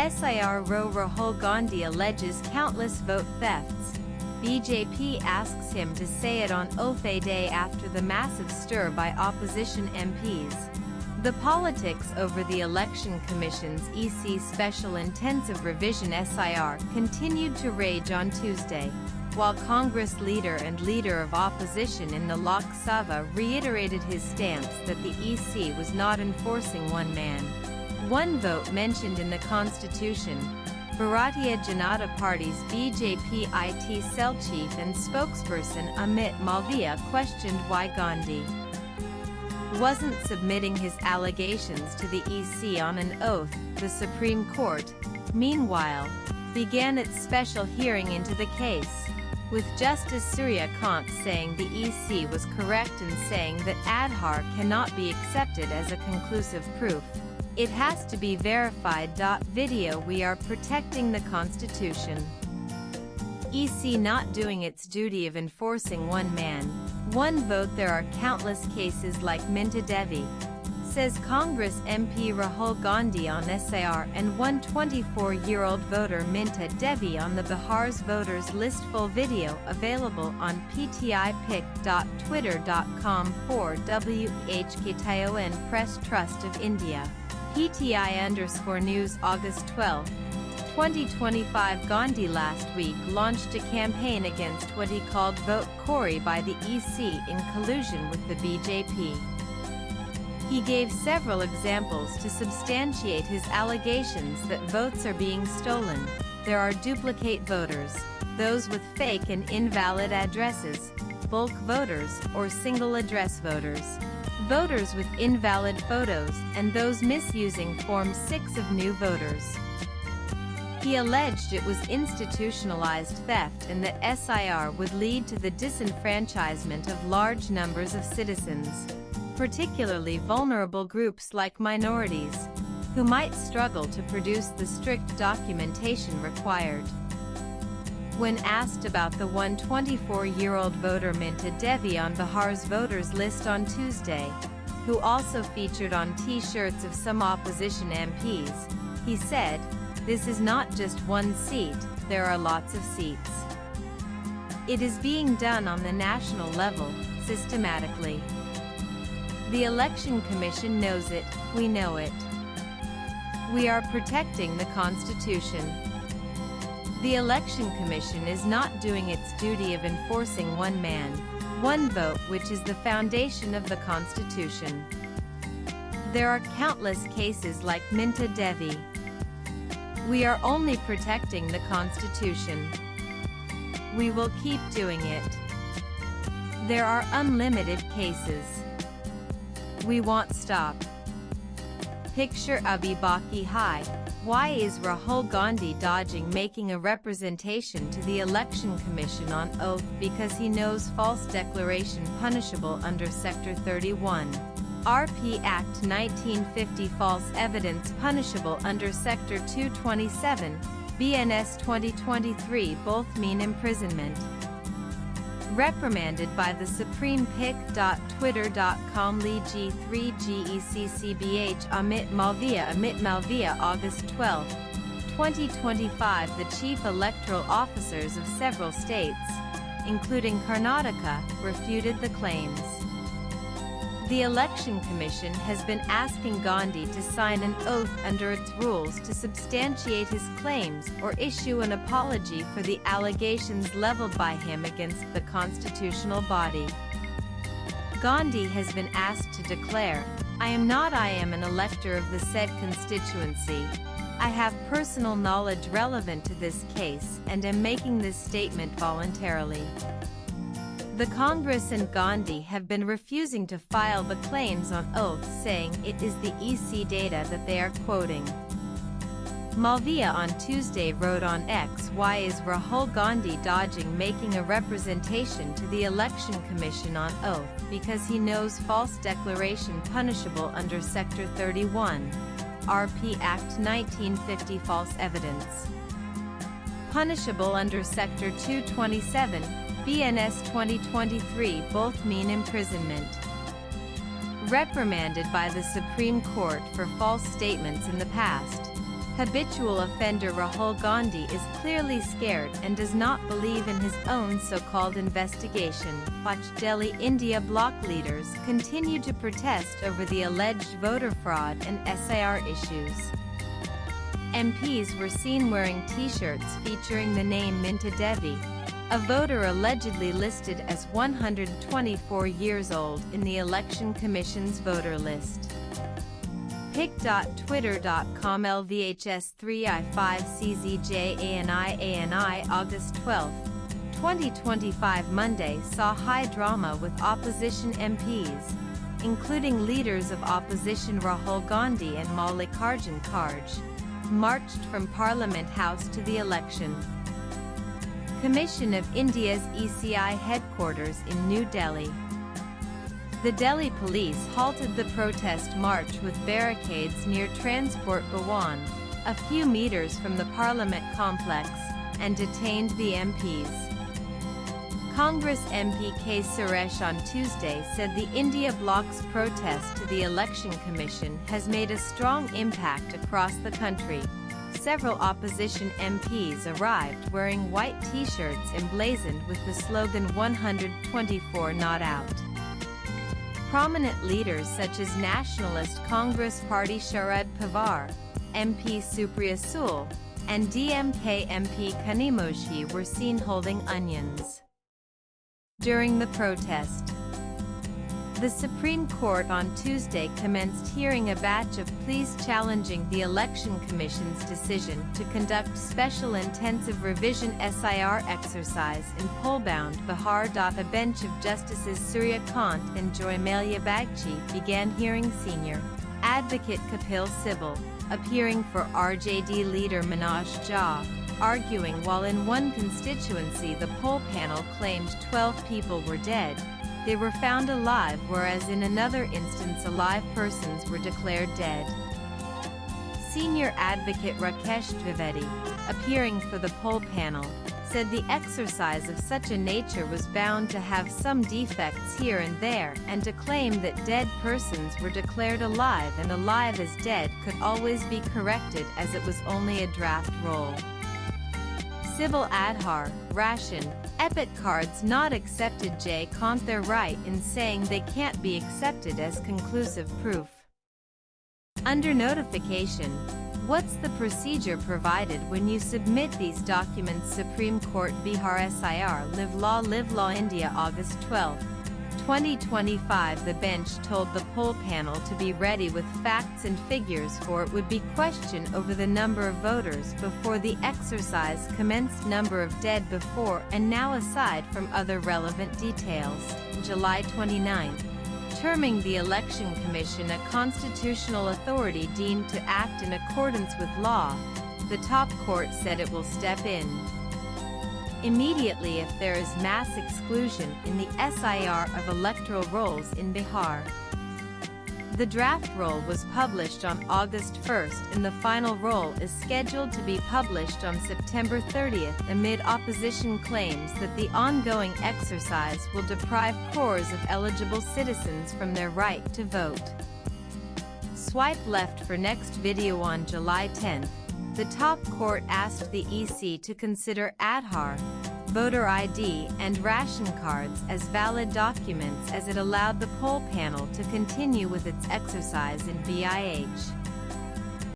SIR Rahul Gandhi alleges countless vote thefts. BJP asks him to say it on oath a day after the massive stir by opposition MPs. The politics over the Election Commission's EC Special Intensive Revision SIR continued to rage on Tuesday, while Congress leader and leader of opposition in the Lok Sabha reiterated his stance that the EC was not enforcing one man, one vote mentioned in the Constitution. Bharatiya Janata Party's BJP IT cell chief and spokesperson Amit Malviya questioned why Gandhi wasn't submitting his allegations to the EC on an oath. The Supreme Court, meanwhile, began its special hearing into the case, with Justice Surya Kant saying the EC was correct in saying that Aadhaar cannot be accepted as a conclusive proof. It has to be verified. Video We are protecting the Constitution. EC not doing its duty of enforcing one man, one vote. There are countless cases like Minta Devi, says Congress MP Rahul Gandhi on SIR and 124-year-old voter Minta Devi on the Bihar's voters list. Full video available on ptipic.twitter.com. For WHKTION Press Trust of India. PTI_News August 12, 2025. Gandhi last week launched a campaign against what he called vote chori by the EC in collusion with the BJP. He gave several examples to substantiate his allegations that votes are being stolen. There are duplicate voters, those with fake and invalid addresses, bulk voters or single address voters, voters with invalid photos, and those misusing Form 6 of new voters. He alleged it was institutionalized theft and that SIR would lead to the disenfranchisement of large numbers of citizens, particularly vulnerable groups like minorities, who might struggle to produce the strict documentation required. When asked about the 124-year-old voter Minta Devi on Bihar's voters list on Tuesday, who also featured on T-shirts of some opposition MPs, he said, "This is not just one seat, there are lots of seats. It is being done on the national level, systematically. The Election Commission knows it, we know it. We are protecting the Constitution. The Election Commission is not doing its duty of enforcing one man, one vote, which is the foundation of the Constitution. There are countless cases like Minta Devi. We are only protecting the Constitution. We will keep doing it. There are unlimited cases. We won't stop." Picture Abhi Baki Hai. Why is Rahul Gandhi dodging making a representation to the Election Commission on oath? Because he knows false declaration punishable under Sector 31. RP Act 1950. False evidence punishable under Sector 227, BNS 2023. Both mean imprisonment. Reprimanded by the Supreme Pic.Twitter.com. Lee G3 GECCBH Amit Malviya August 12, 2025. The chief electoral officers of several states, including Karnataka, refuted the claims. The Election Commission has been asking Gandhi to sign an oath under its rules to substantiate his claims or issue an apology for the allegations leveled by him against the constitutional body. Gandhi has been asked to declare, I am an elector of the said constituency. I have personal knowledge relevant to this case and am making this statement voluntarily. The Congress and Gandhi have been refusing to file the claims on oath, saying it is the EC data that they are quoting. Malviya on Tuesday wrote on X, "Why is Rahul Gandhi dodging making a representation to the Election Commission on oath? Because he knows false declaration punishable under Sector 31, RP Act 1950. False evidence punishable under Sector 227, BNS 2023. Both mean imprisonment. Reprimanded by the Supreme Court for false statements in the past, Habitual offender Rahul Gandhi is clearly scared and does not believe in his own so-called investigation. Watch Delhi India bloc leaders continue to protest over the alleged voter fraud and SIR issues. MPs were seen wearing t-shirts featuring the name Minta Devi, a voter allegedly listed as 124 years old in the Election Commission's voter list. pic.twitter.com LVHS3I5CZJANI August 12, 2025 Monday saw high drama with opposition MPs, including leaders of opposition Rahul Gandhi and Mallikarjun Kharge, marched from Parliament House to the Election Commission of India's ECI headquarters in New Delhi. The Delhi police halted the protest march with barricades near Transport Bhawan, a few meters from the Parliament complex, and detained the MPs. Congress MP K. Suresh on Tuesday said the India bloc's protest to the Election Commission has made a strong impact across the country. Several opposition MPs arrived wearing white t-shirts emblazoned with the slogan 124 not out. Prominent leaders such as Nationalist Congress Party Sharad Pawar, MP Supriya Sule, and DMK MP Kanimoshi were seen holding onions during the protest. The Supreme Court on Tuesday commenced hearing a batch of pleas challenging the Election Commission's decision to conduct special intensive revision SIR exercise in poll-bound Bihar. A bench of Justices Surya Kant and Joy Malia Bagchi began hearing senior advocate Kapil Sibal, appearing for RJD leader Manoj Jha, arguing while in one constituency the poll panel claimed 12 people were dead, they were found alive, whereas in another instance alive persons were declared dead. Senior advocate Rakesh Trivedi, appearing for the poll panel, said the exercise of such a nature was bound to have some defects here and there, and to claim that dead persons were declared alive and alive as dead could always be corrected as it was only a draft roll. Civil Aadhaar, ration, Epic cards not accepted. J. Kant their right in saying they can't be accepted as conclusive proof. Under notification, what's the procedure provided when you submit these documents? Supreme Court Bihar SIR Live Law India August 12, 2025. The bench told the poll panel to be ready with facts and figures, for it would be question over the number of voters before the exercise commenced, number of dead before and now aside from other relevant details. July 29, terming the Election Commission a constitutional authority deemed to act in accordance with law, the top court said it will step in immediately if there is mass exclusion in the SIR of electoral rolls in Bihar. The draft roll was published on August 1st and the final roll is scheduled to be published on September 30th amid opposition claims that the ongoing exercise will deprive crores of eligible citizens from their right to vote. Swipe left for next video. On July 10th, the top court asked the EC to consider Aadhaar, voter ID, and ration cards as valid documents as it allowed the poll panel to continue with its exercise in BIH.